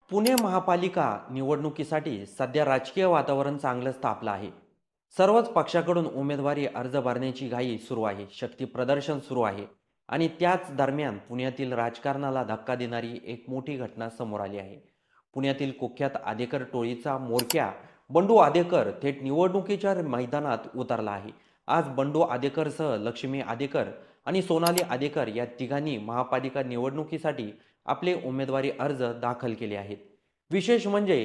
पुणे महापालिका निवडणुकीसाठी सध्या राजकीय वातावरण चांगलंच तापलं आहे. सर्वच पक्षाकडून उमेदवारी अर्ज भरण्याची घाई सुरू आहे. शक्ती प्रदर्शन सुरू आहे. आणि त्याच दरम्यान पुण्यातील राजकारणाला धक्का देणारी एक मोठी घटना समोर आली आहे. पुण्यातील कुख्यात आदेकर टोळीचा म्होरक्या बंडू आदेकर थेट निवडणुकीच्या मैदानात उतरला आहे. आज बंडू आदेकरसह लक्ष्मी आदेकर आणि सोनाली आदेकर या तिघांनी महापालिका निवडणुकीसाठी आपले उमेदवारी अर्ज दाखल केले आहेत. विशेष म्हणजे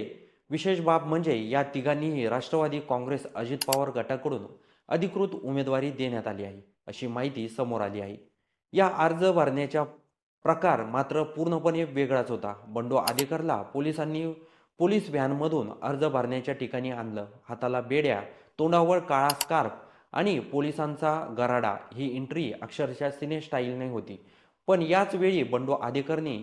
विशेष बाब म्हणजे या तिघांनीही राष्ट्रवादी काँग्रेस अजित पवार गटाकडून अधिकृत उमेदवारी देण्यात आली आहे, अशी माहिती समोर आली आहे. या अर्ज भरण्याचा प्रकार मात्र पूर्णपणे वेगळाच होता. बंडू आदेकरला पोलिसांनी पोलीस व्हॅनमधून अर्ज भरण्याच्या ठिकाणी आणलं. हाताला बेड्या, तोंडावर काळा स्कार्फ आणि पोलिसांचा गराडा. ही एंट्री अक्षरशः सिने स्टाईलने होती. पण याच वेळी बंडू आदेकरने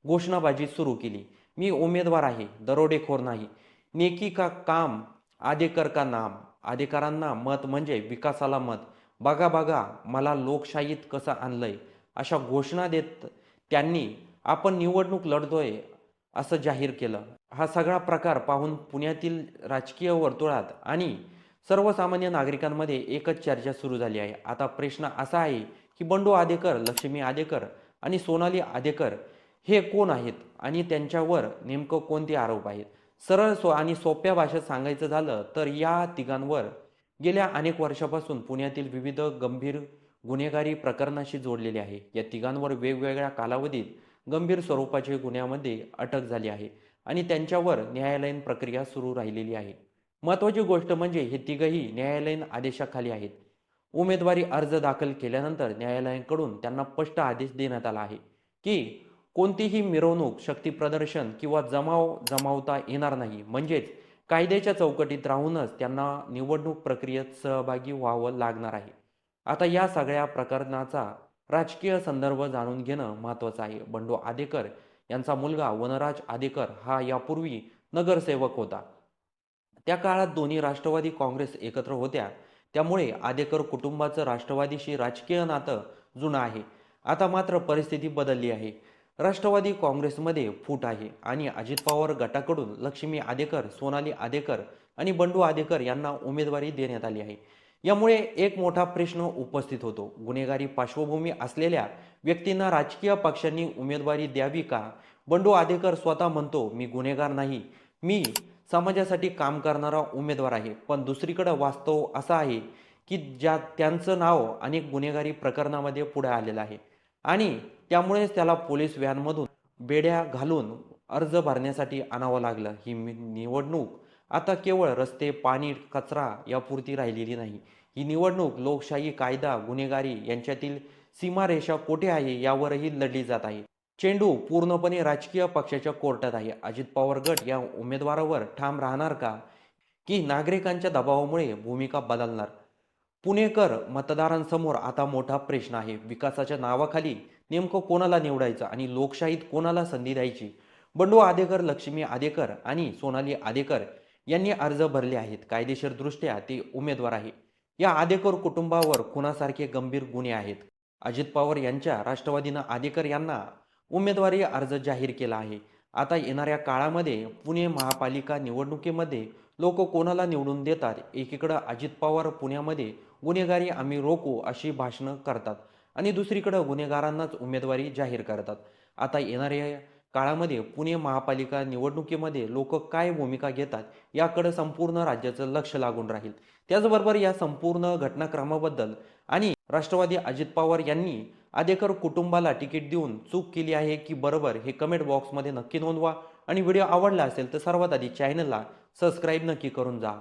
घोषणाबाजी सुरू केली. मी उमेदवार आहे, दरोडेखोर नाही. नेकी का काम, आदेकर का नाम. आदेकरांना मत म्हणजे विकासाला मत. बघा बघा मला लोकशाहीत कसं आणलंय, अशा घोषणा देत त्यांनी आपण निवडणूक लढतोय असं जाहीर केलं. हा सगळा प्रकार पाहून पुण्यातील राजकीय वर्तुळात आणि सर्वसामान्य नागरिकांमध्ये एकच चर्चा सुरू झाली आहे. आता प्रश्न असा आहे की बंडू आदेकर, लक्ष्मी आदेकर आणि सोनाली आदेकर हे कोण आहेत आणि त्यांच्यावर नेमकं कोणते आरोप आहेत? सरळ आणि सोप्या भाषेत सांगायचं झालं तर या तिघांवर गेल्या अनेक वर्षापासून पुण्यातील विविध गंभीर गुन्हेगारी प्रकरणाशी जोडलेले आहे. या तिघांवर वेगवेगळ्या कालावधीत गंभीर स्वरूपाच्या गुन्ह्यामध्ये अटक झाली आहे आणि त्यांच्यावर न्यायालयीन प्रक्रिया सुरू राहिलेली आहे. महत्त्वाची गोष्ट म्हणजे हे तिघही न्यायालयीन आदेशाखाली आहेत. उमेदवारी अर्ज दाखल केल्यानंतर न्यायालयाकडून त्यांना स्पष्ट आदेश देण्यात आला आहे की कोणतीही मिरवणूक, शक्तीप्रदर्शन किंवा जमावता येणार नाही. म्हणजेच कायद्याच्या चौकटीत राहूनच त्यांना निवडणूक प्रक्रियेत सहभागी व्हावं लागणार आहे. आता या सगळ्या प्रकरणाचा राजकीय संदर्भ जाणून घेणं महत्त्वाचं आहे. बंडू आदेकर यांचा मुलगा वनराज आदेकर हा यापूर्वी नगरसेवक होता. त्या काळात दोन्ही राष्ट्रवादी काँग्रेस एकत्र होत्या. त्यामुळे आदेकर कुटुंबाचं राष्ट्रवादीशी राजकीय नातं जुनं आहे. आता मात्र परिस्थिती बदलली आहे. राष्ट्रवादी काँग्रेसमध्ये फूट आहे आणि अजित पवार गटाकडून लक्ष्मी आदेकर, सोनाली आदेकर आणि बंडू आदेकर यांना उमेदवारी देण्यात आली आहे. यामुळे एक मोठा प्रश्न उपस्थित होतो. गुन्हेगारी पार्श्वभूमी असलेल्या व्यक्तींना राजकीय पक्षांनी उमेदवारी द्यावी का? बंडू आदेकर स्वतः म्हणतो, मी गुन्हेगार नाही. मी समाजासाठी काम करणारा उमेदवार आहे. पण दुसरीकडे वास्तव असं आहे की त्यांचं नाव अनेक गुन्हेगारी प्रकरणामध्ये पुढे आलेलं आहे आणि त्यामुळेच त्याला पोलीस व्हॅनमधून बेड्या घालून अर्ज भरण्यासाठी आणावं लागलं. ही निवडणूक आता केवळ रस्ते, पाणी, कचरा यापुरती राहिलेली नाही. ही निवडणूक लोकशाही, कायदा, गुन्हेगारी यांच्यातील सीमारेषा कोठे आहे यावरही लढली जात आहे. चेंडू पूर्णपणे राजकीय पक्षाच्या कोर्टात आहे. अजित पवार गट या उमेदवारावर ठाम राहणार का? की नागरिकांच्या दबावामुळे भूमिका बदलणार? पुणेकर मतदारांसमोर आता मोठा प्रश्न आहे. विकासाच्या नावाखाली नेमकं कोणाला निवडायचं आणि लोकशाहीत कोणाला संधी द्यायची? बंडू आदेकर, लक्ष्मी आदेकर आणि सोनाली आदेकर यांनी अर्ज भरले आहेत. कायदेशीरदृष्ट्या ते उमेदवार आहे. या आदेकर कुटुंबावर खुनासारखे गंभीर गुन्हे आहेत. अजित पवार यांच्या राष्ट्रवादीनं आदेकर यांना उमेदवारी अर्ज जाहीर केला आहे. आता येणाऱ्या काळामध्ये पुणे महापालिका निवडणुकीमध्ये लोक कोणाला निवडून देतात? एकीकडं अजित पवार पुण्यामध्ये गुन्हेगारी आम्ही रोखू अशी भाषणं करतात आणि दुसरीकडं गुन्हेगारांनाच उमेदवारी जाहीर करतात. आता येणाऱ्या काळामध्ये पुणे महापालिका निवडणुकीमध्ये लोक काय भूमिका घेतात याकडे संपूर्ण राज्याचं लक्ष लागून राहील. त्याचबरोबर या संपूर्ण घटनाक्रमाबद्दल आणि राष्ट्रवादी अजित पवार यांनी आदेकर कुटुंबाला तिकीट देऊन चूक केली आहे की बरोबर हे कमेंट बॉक्समध्ये नक्की नोंदवा आणि व्हिडिओ आवडला असेल तर सर्वात आधी चॅनलला सबस्क्राईब नक्की करून जा.